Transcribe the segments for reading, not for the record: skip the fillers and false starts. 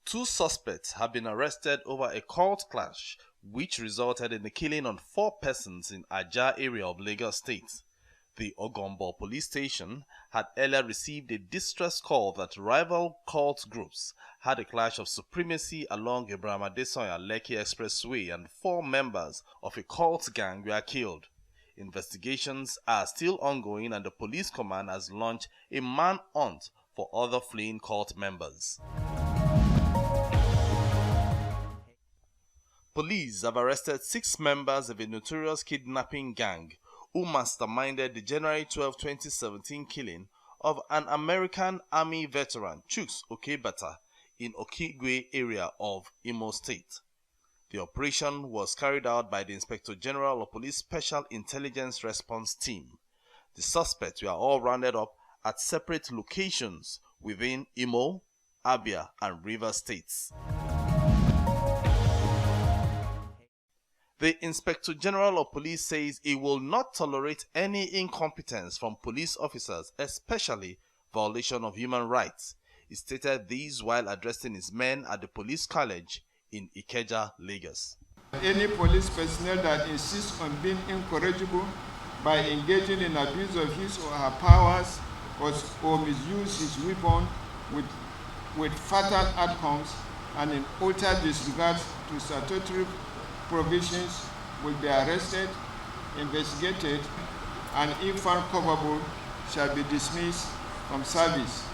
Two suspects have been arrested over a cult clash which resulted in the killing of 4 persons in Ajah area of Lagos State. The Ogombo police station had earlier received a distress call that rival cult groups had a clash of supremacy along Ibrahim Adesoya Lekki Expressway and 4 members of a cult gang were killed. Investigations are still ongoing and the police command has launched a manhunt for other fleeing cult members. Police have arrested 6 members of a notorious kidnapping gang who masterminded the January 12, 2017 killing of an American Army veteran, Chuks Okebata, in Okigwe area of Imo State. The operation was carried out by the Inspector General of Police Special Intelligence Response Team. The suspects were all rounded up at separate locations within Imo, Abia, and Rivers states. The Inspector General of Police says he will not tolerate any incompetence from police officers, especially violation of human rights. He stated these while addressing his men at the police college in Ikeja, Lagos. Any police personnel that insists on being incorrigible by engaging in abuse of his or her powers or misuse his weapon with fatal outcomes and in utter disregard to statutory provisions will be arrested, investigated, and if found culpable shall be dismissed from service.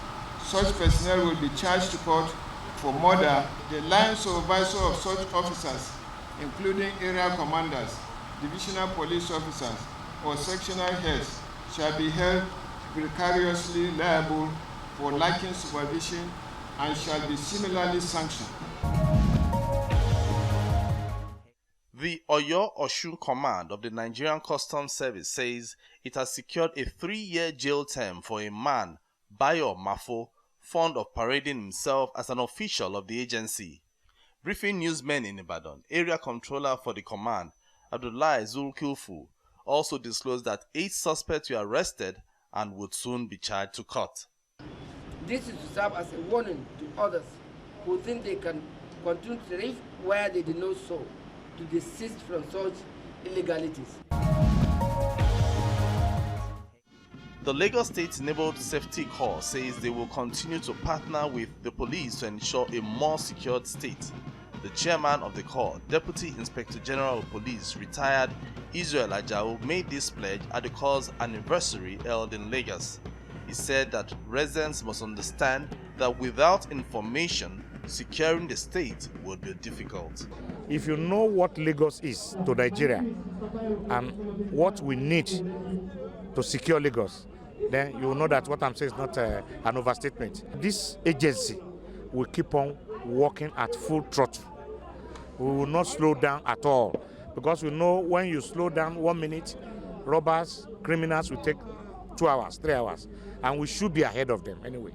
Such personnel will be charged to court for murder. The line supervisor of such officers, including area commanders, divisional police officers, or sectional heads, shall be held vicariously liable for lacking supervision and shall be similarly sanctioned. The Oyo-Osun Command of the Nigerian Customs Service says it has secured a 3-year jail term for a man, Bayo Mafo, fond of parading himself as an official of the agency. Briefing newsmen in Ibadan, area controller for the command, Abdullahi Zulkilfu, also disclosed that 8 suspects were arrested and would soon be charged to court. This is to serve as a warning to others who think they can continue to live where they did not sow, to desist from such illegalities. The Lagos State Neighborhood Safety Corps says they will continue to partner with the police to ensure a more secured state. The chairman of the Corps, Deputy Inspector General of Police, retired Israel Ajao, made this pledge at the Corps' anniversary held in Lagos. He said that residents must understand that without information, securing the state would be difficult. If you know what Lagos is to Nigeria and what we need to secure Lagos, then you will know that what I'm saying is not an overstatement. This agency will keep on working at full throttle. We will not slow down at all, because we know when you slow down 1 minute, robbers, criminals will take 2 hours, 3 hours, and we should be ahead of them anyway.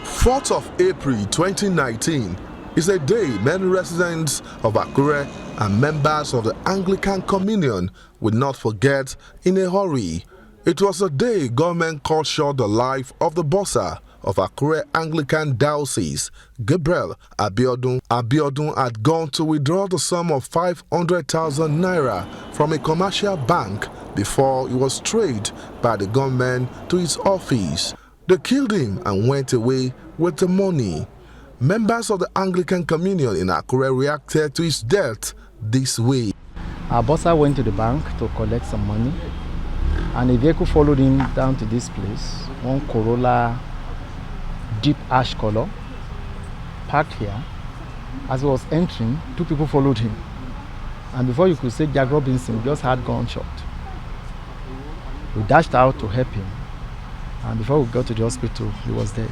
4th of April 2019 is a day many residents of Akure and members of the Anglican Communion will not forget in a hurry. It was a day government cut short the life of the bossa of Akure Anglican Diocese, Gabriel Abiodun. Abiodun had gone to withdraw the sum of 500,000 naira from a commercial bank before he was trailed by the government to his office. They killed him and went away with the money. Members of the Anglican Communion in Akure reacted to his death this way. Our bossa went to the bank to collect some money, and a vehicle followed him down to this place, one Corolla deep ash color, parked here. As he was entering, 2 people followed him, and before you could say Jack Robinson, we just had gunshot. We dashed out to help him, and before we got to the hospital, he was dead.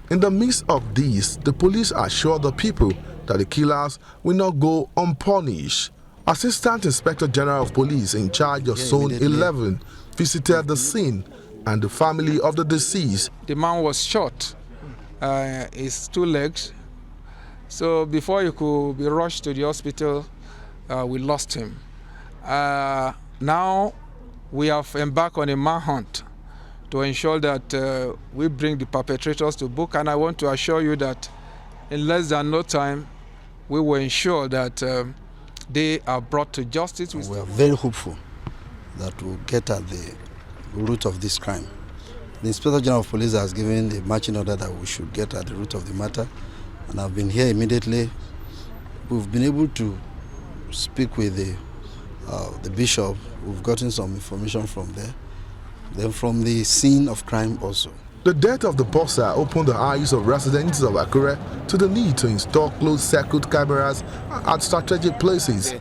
In the midst of this, the police assured the people that the killers will not go unpunished. Assistant Inspector General of Police in charge of Zone 11 visited the scene and the family of the deceased. The man was shot, his 2 legs. So before he could be rushed to the hospital, we lost him. Now we have embarked on a manhunt to ensure that we bring the perpetrators to book, and I want to assure you that in less than no time, we will ensure that they are brought to justice. We are very hopeful that we'll get at the root of this crime. The Inspector General of Police has given a marching order that we should get at the root of the matter, and I've been here immediately. We've been able to speak with the bishop. We've gotten some information from there. Then from the scene of crime also. The death of the boxer opened the eyes of residents of Akure to the need to install closed-circuit cameras at strategic places.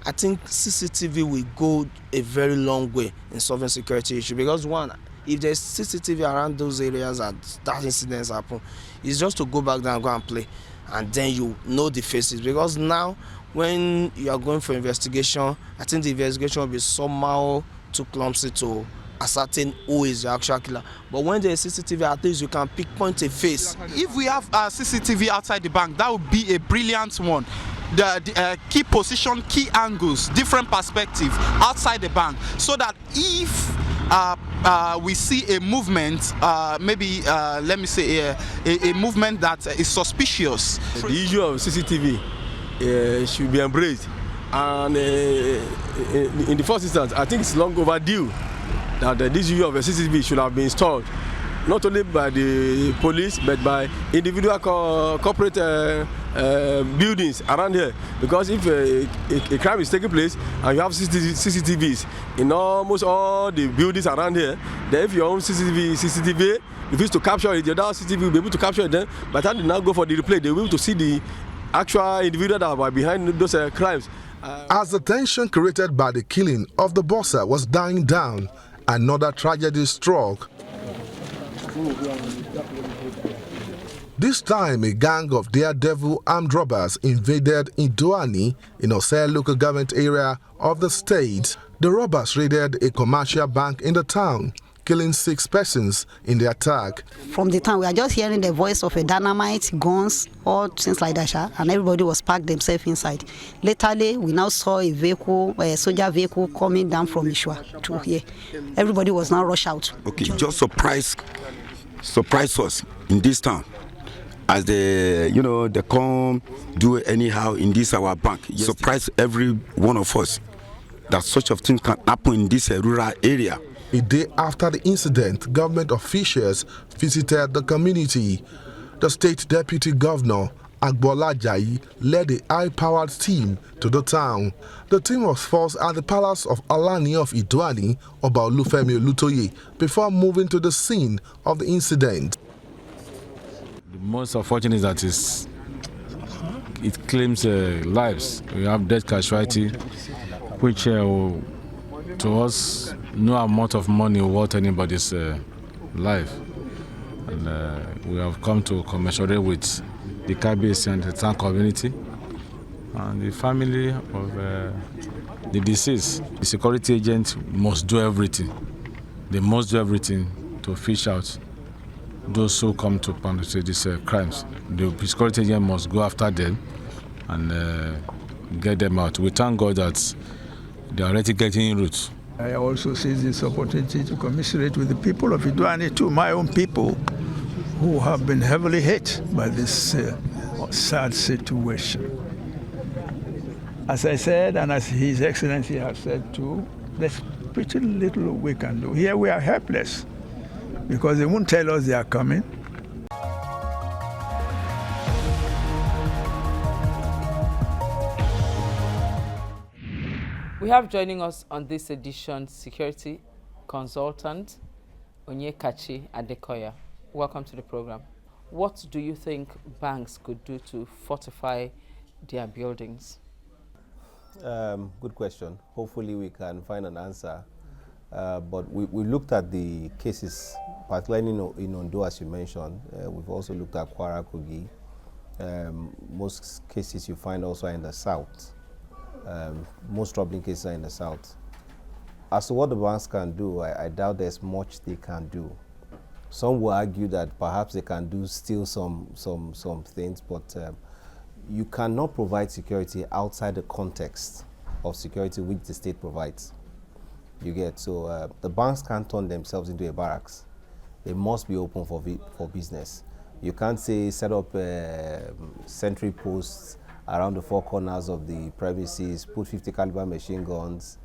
I think CCTV will go a very long way in solving security issue, because one, if there's CCTV around those areas and that incidents happen, it's just to go back there and go and play, and then you know the faces. Because now, when you are going for investigation, I think the investigation will be somehow too clumsy to ascertain who is the actual killer. But when there is CCTV, at least you can pinpoint a face. If we have CCTV outside the bank, that would be a brilliant one. The key position, key angles, different perspective outside the bank, so that if we see a movement, maybe let me say a movement that is suspicious. The issue of CCTV should be embraced, and in the first instance, I think it's long overdue that this issue of a CCTV should have been installed, not only by the police but by individual corporate buildings around here. Because if a crime is taking place and you have CCTVs in almost all the buildings around here, then if your own CCTV refuse to capture it, your other CCTV will be able to capture it. Then by the time they now go for the replay, they will be able to see the actual individual that were behind those crimes. As the tension created by the killing of the boxer was dying down, another tragedy struck. This time, a gang of daredevil armed robbers invaded Idoani in Osei local government area of the state. The robbers raided a commercial bank in the town, killing 6 persons in the attack. From the town, we are just hearing the voice of a dynamite, guns, all things like that, and everybody was packed themselves inside. Laterly, we now saw a vehicle, a soldier vehicle coming down from Ishwa to here. Everybody was now rushed out. Okay, just surprise us in this town. As they come do anyhow in this our bank. Surprise every one of us that such a thing can happen in this rural area. A day after the incident, government officials visited the community. The state deputy governor, Agbola Ajayi, led a high-powered team to the town. The team was first at the palace of Alani of Idoani, Oba Olufemi Olutoye, before moving to the scene of the incident. The most unfortunate is that it claims lives. We have death casualty, which to us, no amount of money worth anybody's life. And we have come to commensurate with the KBC and the town community and the family of the deceased. The security agent must do everything. They must do everything to fish out those who come to perpetrate these crimes. The security agent must go after them and get them out. We thank God that they are already getting roots. I also seize this opportunity to commiserate with the people of Idoani too, my own people, who have been heavily hit by this sad situation. As I said, and as His Excellency has said too, there's pretty little we can do. Here we are helpless because they won't tell us they are coming. We have joining us on this edition security consultant Onyekachi Adekoya. Welcome to the program. What do you think banks could do to fortify their buildings? Good question. Hopefully we can find an answer. But we looked at the cases, particularly in Ondo, as you mentioned. We've also looked at Kwara Kogi. Most cases you find also in the south. Most troubling cases are in the south. As to what the banks can do, I doubt there's much they can do. Some will argue that perhaps they can do still some things, but you cannot provide security outside the context of security which the state provides. You get, so the banks can't turn themselves into a barracks. They must be open for business. You can't say set up sentry posts around the four corners of the premises, put 50 caliber machine guns.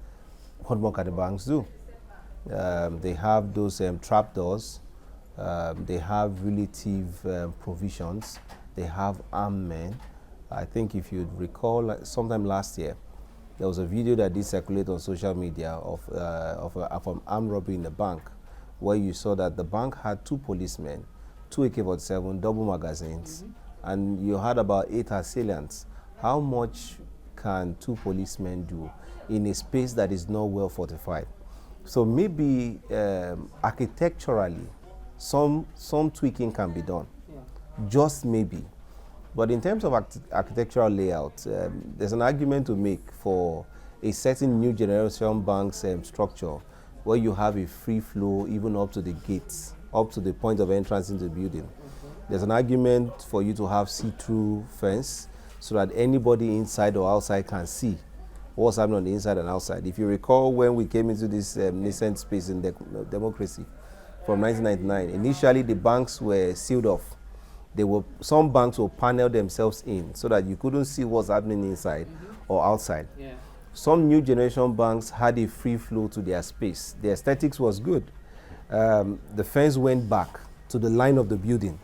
What more can the banks do? They have those trap doors. They have relative provisions. They have armed men. I think if you recall, sometime last year, there was a video that did circulate on social media of an armed robbery in a bank, where you saw that the bank had 2 policemen, 2 AK-47, double magazines, and you had about 8 assailants. How much can 2 policemen do in a space that is not well fortified? So maybe architecturally, some tweaking can be done, just maybe. But in terms of architectural layout, there's an argument to make for a certain new generation bank's structure, where you have a free flow even up to the gates, up to the point of entrance into the building. There's an argument for you to have see-through fence so that anybody inside or outside can see what's happening on the inside and outside. If you recall, when we came into this nascent space in democracy from 1999, initially the banks were sealed off. Some banks will panel themselves in so that you couldn't see what's happening inside or outside. Yeah. Some new generation banks had a free flow to their space. The aesthetics was good. The fence went back to the line of the building.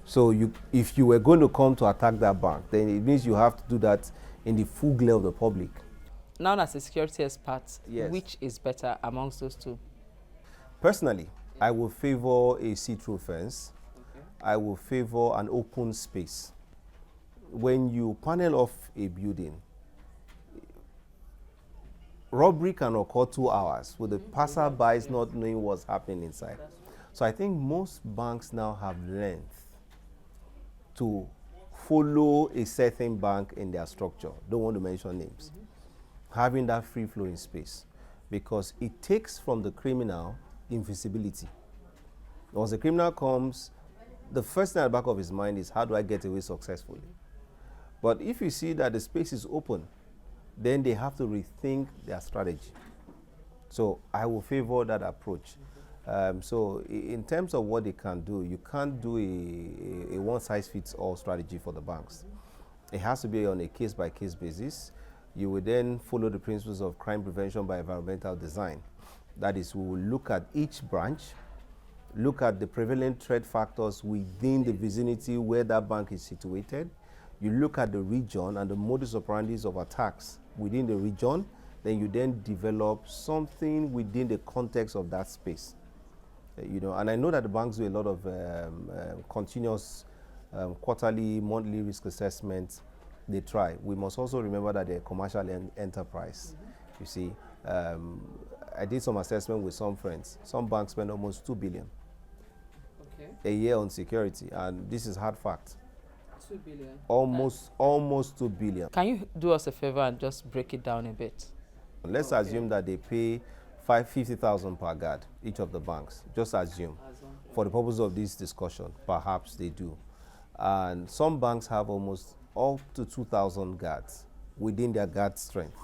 So if you were going to come to attack that bank, then it means you have to do that in the full glare of the public. Now, as a security expert, yes, which is better amongst those two? Personally, I will favor a see-through fence. I will favor an open space. When you panel off a building, robbery can occur 2 hours with the passerbys not knowing what's happening inside. So I think most banks now have learned to follow a certain bank in their structure. Don't want to mention names. Having that free flowing space, because it takes from the criminal invisibility. Once the criminal comes, the first thing at the back of his mind is, how do I get away successfully? But if you see that the space is open, then they have to rethink their strategy. So I will favor that approach. So in terms of what they can do, you can't do a one-size-fits-all strategy for the banks. It has to be on a case-by-case basis. You will then follow the principles of crime prevention by environmental design. That is, we will look at each branch, look at the prevalent threat factors within the vicinity where that bank is situated. You look at the region and the modus operandi of attacks within the region, then you then develop something within the context of that space. And I know that the banks do a lot of continuous quarterly, monthly risk assessments. They try. We must also remember that they're a commercial enterprise. You see, I did some assessment with some friends. Some banks spend almost 2 billion a year on security, and this is hard fact. 2 billion? Almost 2 billion. Can you do us a favor and just break it down a bit? Let's assume that they pay 50,000 per guard, each of the banks. Just assume. For the purpose of this discussion, perhaps they do. And some banks have almost up to 2,000 guards within their guard strength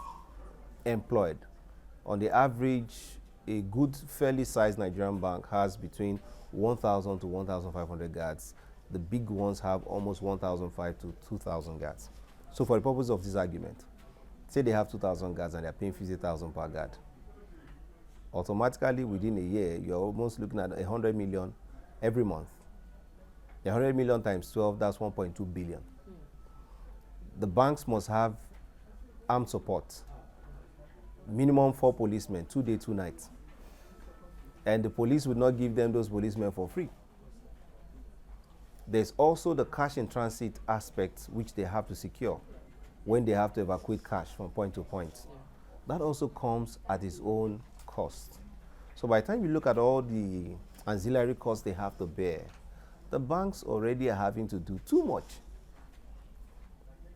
employed. On the average, a good, fairly sized Nigerian bank has between 1,000 to 1,500 guards. The big ones have almost 1,500 to 2,000 guards. So for the purpose of this argument, say they have 2,000 guards and they're paying 50,000 per guard. Automatically, within a year, you're almost looking at 100 million every month. 100 million times 12, that's 1.2 billion. The banks must have armed support. Minimum 4 policemen, 2 days, 2 nights. And the police would not give them those policemen for free. There's also the cash in transit aspect, which they have to secure when they have to evacuate cash from point to point. That also comes at its own cost. So by the time you look at all the ancillary costs they have to bear, the banks already are having to do too much.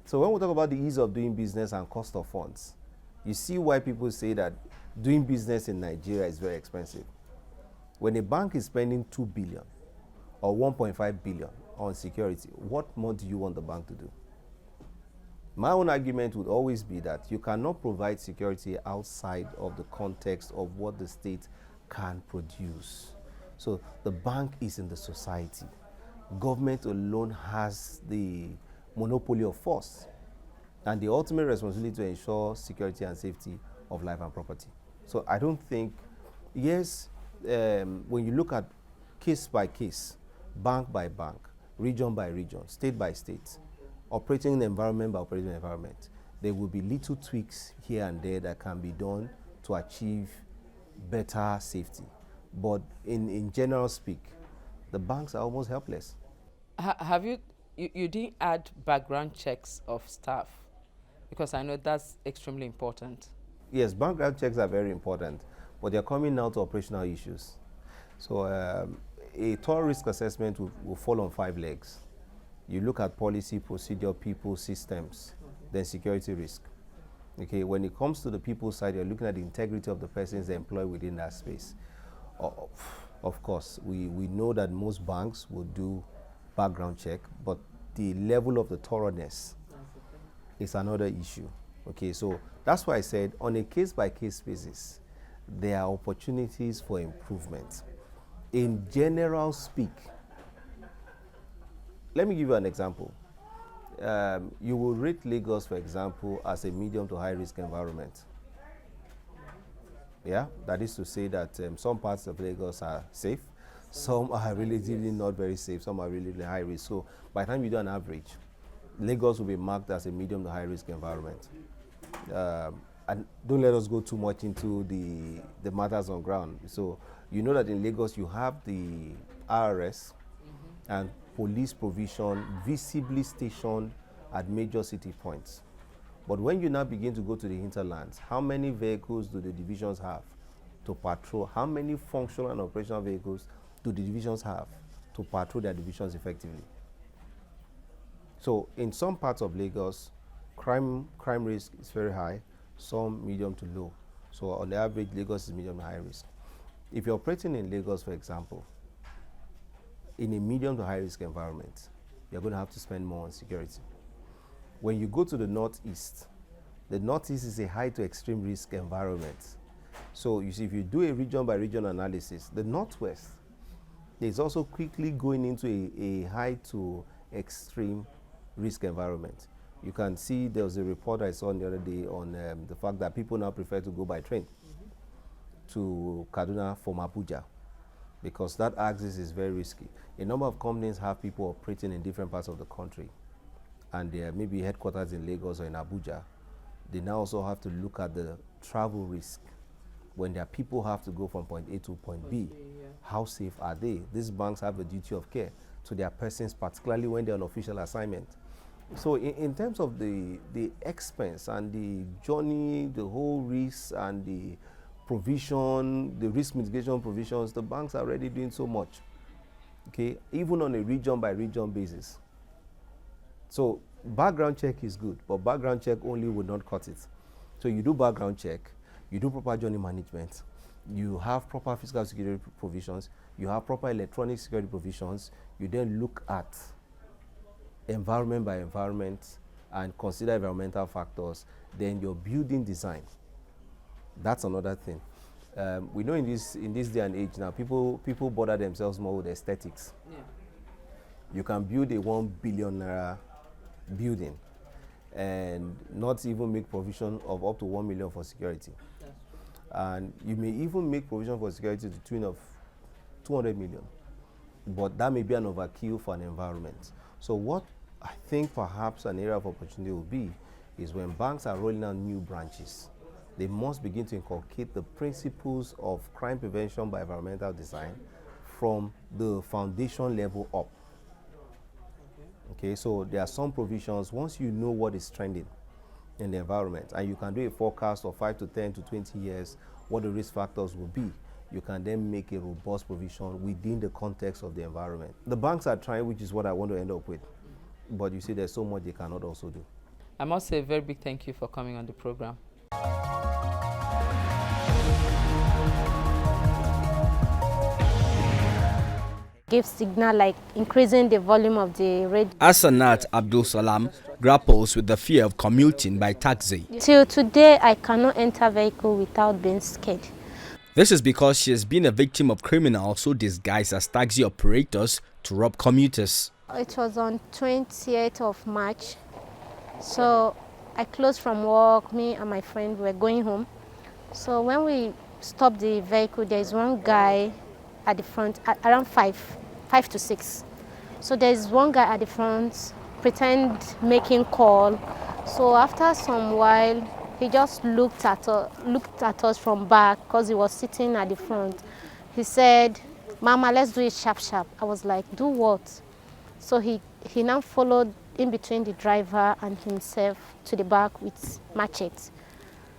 So when we talk about the ease of doing business and cost of funds, you see why people say that doing business in Nigeria is very expensive. When a bank is spending 2 billion or 1.5 billion on security, what more do you want the bank to do? My own argument would always be that you cannot provide security outside of the context of what the state can produce. So the bank is in the society. Government alone has the monopoly of force and the ultimate responsibility to ensure security and safety of life and property. So I don't think, yes, when you look at case by case, bank by bank, region by region, state by state, operating environment by operating environment, there will be little tweaks here and there that can be done to achieve better safety. But in general speak, the banks are almost helpless. Have you didn't add background checks of staff? Because I know that's extremely important. Yes, background checks are very important, but they're coming now to operational issues. So a thorough risk assessment will fall on 5 legs. You look at policy, procedure, people, systems, then security risk. Okay, when it comes to the people side, you're looking at the integrity of the persons employed within that space. Of course, we know that most banks will do background check, but the level of the thoroughness is another issue. Okay, so that's why I said on a case-by-case basis, there are opportunities for improvement. In general speak, let me give you an example. You will rate Lagos, for example, as a medium to high risk environment. Yeah, that is to say that some parts of Lagos are safe, some are relatively not very safe, some are really high risk. So by the time you do an average, Lagos will be marked as a medium to high risk environment. And don't let us go too much into the matters on ground. So you know that in Lagos you have the RRS and police provision visibly stationed at major city points. But when you now begin to go to the hinterlands, how many vehicles do the divisions have to patrol? How many functional and operational vehicles do the divisions have to patrol their divisions effectively? So in some parts of Lagos, crime risk is very high, some medium to low. So on the average, Lagos is medium to high risk. If you're operating in Lagos, for example, in a medium to high risk environment, you're going to have to spend more on security. When you go to the northeast is a high to extreme risk environment. So you see, if you do a region by region analysis, the northwest is also quickly going into a high to extreme risk environment. You can see there was a report I saw the other day on the fact that people now prefer to go by train to Kaduna from Abuja because that axis is very risky. A number of companies have people operating in different parts of the country, and they are maybe headquarters in Lagos or in Abuja. They now also have to look at the travel risk. When their people have to go from point A to point B, how safe are they? These banks have a duty of care to their persons, particularly when they're on official assignment. So in terms of the expense and the journey, the whole risk and the provision, the risk mitigation provisions, the banks are already doing so much, okay, even on a region by region basis. So background check is good, but background check only would not cut it. So you do background check, you do proper journey management, you have proper physical security provisions, you have proper electronic security provisions, you then look at environment by environment and consider environmental factors, then your building design. That's another thing. We know in this day and age now, people bother themselves more with aesthetics. Yeah. You can build a 1 billion naira building and not even make provision of up to 1 million for security. And you may even make provision for security to the tune of 200 million. But that may be an overkill for an environment. So what I think perhaps an area of opportunity will be is when banks are rolling out new branches, they must begin to inculcate the principles of crime prevention by environmental design from the foundation level up. Okay, so there are some provisions, once you know what is trending in the environment and you can do a forecast of 5 to 10 to 20 years, what the risk factors will be, you can then make a robust provision within the context of the environment. The banks are trying, which is what I want to end up with. But you see, there's so much they cannot also do. I must say a very big thank you for coming on the program. give signal like increasing the volume of the radio. Asanat Abdul Salam grapples with the fear of commuting by taxi. Till today, I cannot enter vehicle without being scared. This is because she has been a victim of criminals who disguise as taxi operators to rob commuters. It was on 28th of March. So I closed from work, me and my friend were going home. So when we stopped the vehicle, there is one guy at the front, around 5 to 6. So there is one guy at the front, pretend making call. So after some while, he just looked at us from back because he was sitting at the front. He said, "Mama, let's do it sharp, sharp." I was like, "Do what?" So he now followed in between the driver and himself to the back with machete.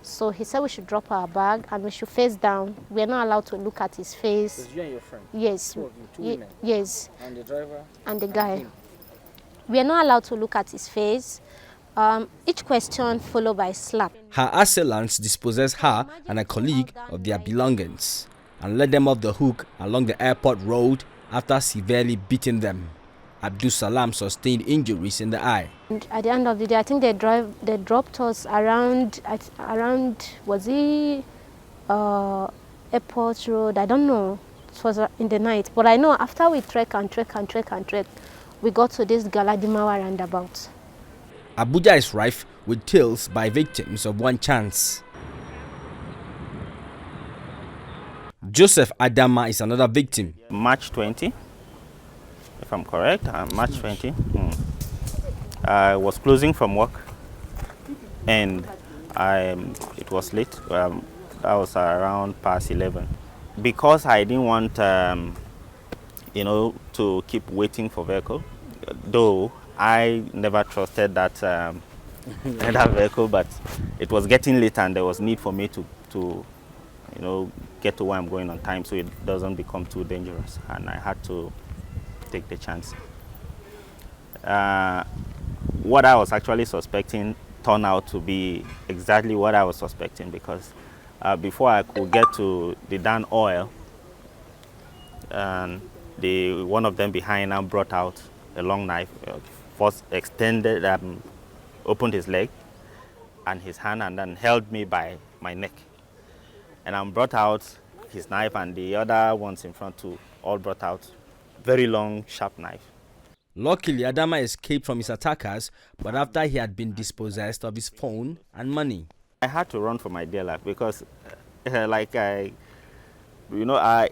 So he said we should drop our bag and we should face down. We are not allowed to look at his face. It was you and your friend? Yes. Two of you, two women? Yes. And the driver? And the guy. We are not allowed to look at his face. Each question followed by slap. Her assailants dispossessed her and a colleague of their belongings and led them off the hook along the airport road after severely beating them. Abdul Salam sustained injuries in the eye. And at the end of the day, I think they dropped us around was it airport road? I don't know. It was in the night. But I know after we trek, we got to this Galadimawa roundabout. Abuja is rife with tales by victims of one chance. Joseph Adama is another victim. March 20. If I'm correct, March 20. I was closing from work and it was late. That was around past 11. Because I didn't want, to keep waiting for vehicle, though I never trusted that, that vehicle, but it was getting late and there was need for me to get to where I'm going on time so it doesn't become too dangerous, and I had to take the chance. What I was actually suspecting turned out to be exactly what I was suspecting, because before I could get to the Dan oil, and one of them behind now brought out a long knife, first extended, opened his leg and his hand, and then held me by my neck. And I brought out his knife, and the other ones in front too all brought out very long, sharp knife. Luckily, Adama escaped from his attackers, but after he had been dispossessed of his phone and money. I had to run for my dear life because, I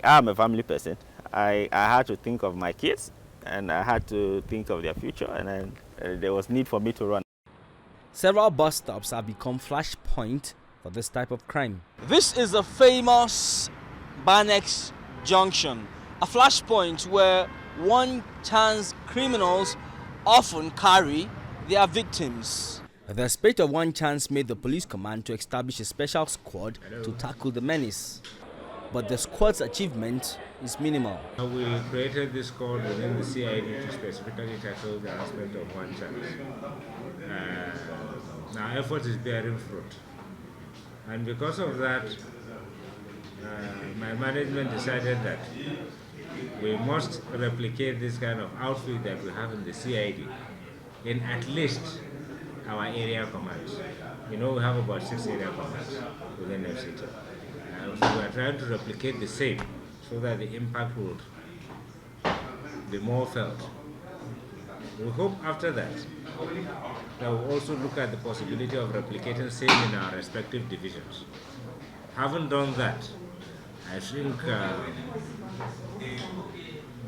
am a family person. I had to think of my kids, and I had to think of their future, and then there was need for me to run. Several bus stops have become flashpoint for this type of crime. This is the famous Banex Junction, a flashpoint where one-chance criminals often carry their victims. The spate of one chance made the police command to establish a special squad to tackle the menace. But the squad's achievement is minimal. We created this squad within the CID to specifically tackle the aspect of one chance. Our effort is bearing fruit. And because of that, my management decided that we must replicate this kind of outfit that we have in the CID in at least our area commands. We have about 6 area commands within FCT. So we are trying to replicate the same so that the impact would be more felt. We hope after that we'll also look at the possibility of replicating same in our respective divisions. Having done that, I think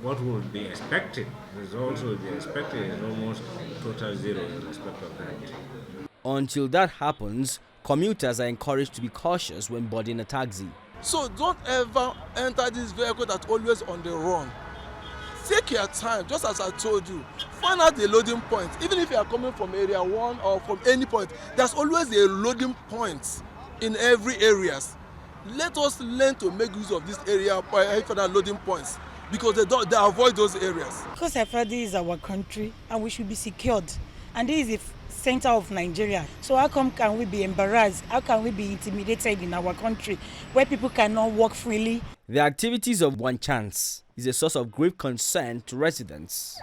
what would be expected, results would be expected is almost total zero in respect of that. Until that happens, commuters are encouraged to be cautious when boarding a taxi. So don't ever enter this vehicle that's always on the run. Take your time, just as I told you. Find out the loading point. Even if you are coming from area 1 or from any point, there's always a loading point in every areas. Let us learn to make use of this area for that loading points, because they avoid those areas. Because I feel this is our country and we should be secured. And this is the center of Nigeria. So how come can we be embarrassed? How can we be intimidated in our country where people cannot walk freely? The activities of one chance is a source of grave concern to residents.